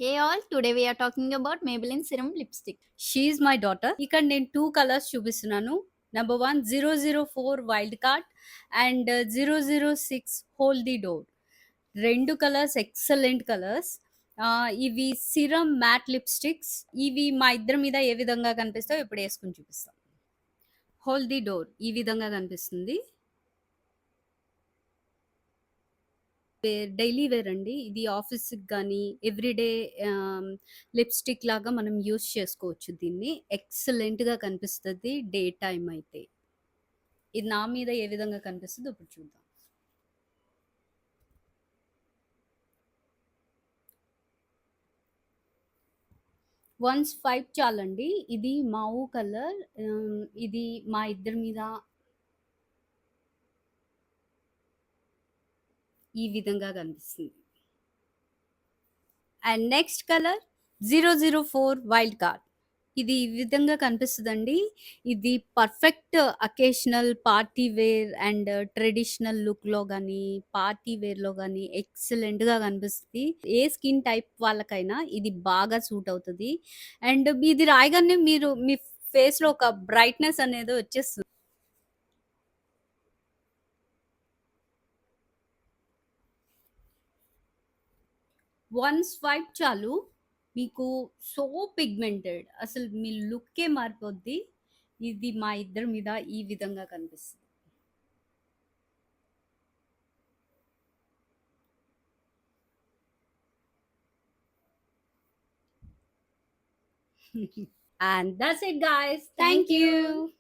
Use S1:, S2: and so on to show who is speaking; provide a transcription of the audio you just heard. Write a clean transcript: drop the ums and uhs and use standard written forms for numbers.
S1: Hey all, today we are talking about Maybelline Serum Lipstick.
S2: She's my daughter. ఇక్కడ నేను 2 colours చూపిస్తున్నాను. Number 1 004 wild card and 006 hold the door. 2 colours excellent colours. ఇవి serum matte lipsticks. ఇవి మా ఇద్దరి మీద ఏ విధంగా కనిపిస్తాయో ఇప్పుడు యేసుకొని చూపిస్తా. హోల్డ్ ది డోర్ ఈ విధంగా కనిపిస్తుంది. డైలీ వేర్ అండి. ఇది ఆఫీస్‌కి గానీ, ఎవ్రీడే లిప్‌స్టిక్ లాగా మనం యూజ్ చేసుకోవచ్చు దీన్ని. ఎక్సలెంట్‌గా కనిపిస్తది డే టైమ్ అయితే. ఇది నా మీద ఏ విధంగా కనిపిస్తదో ఇప్పుడు చూద్దాం. వన్స్ 5 చాలండి. ఇది మావు కలర్. ఇది మా ఇద్దరి మీద ఈ విధంగా కనిపిస్తుంది. And next colour 004 wild card. ఇది ఈ విధంగా కనిపిస్తదండి. ఇది perfect occasional party wear and traditional లుక్‌లో గానీ, పార్టీ వేర్‌లో గానీ ఎక్సలెంట్‌గా కనిపిస్తది. ఏ స్కిన్ టైప్ వాళ్ళకైనా ఇది బాగా సూట్ అవుతది. అండ్ ఇది రాయగానే మీరు మీ ఫేస్‌లో ఒక బ్రైట్‌నెస్ అనేది వచ్చేస్తుంది. వన్ స్వైప్ చాలు. మీకు సో పిగ్మెంటెడ్ అసలు మీ లుక్కే మారిపోద్ది. ఇది మా ఇద్దరి మీద ఈ విధంగా కనిపిస్తది. And that's it guys. Thank
S1: Thank you.
S2: you.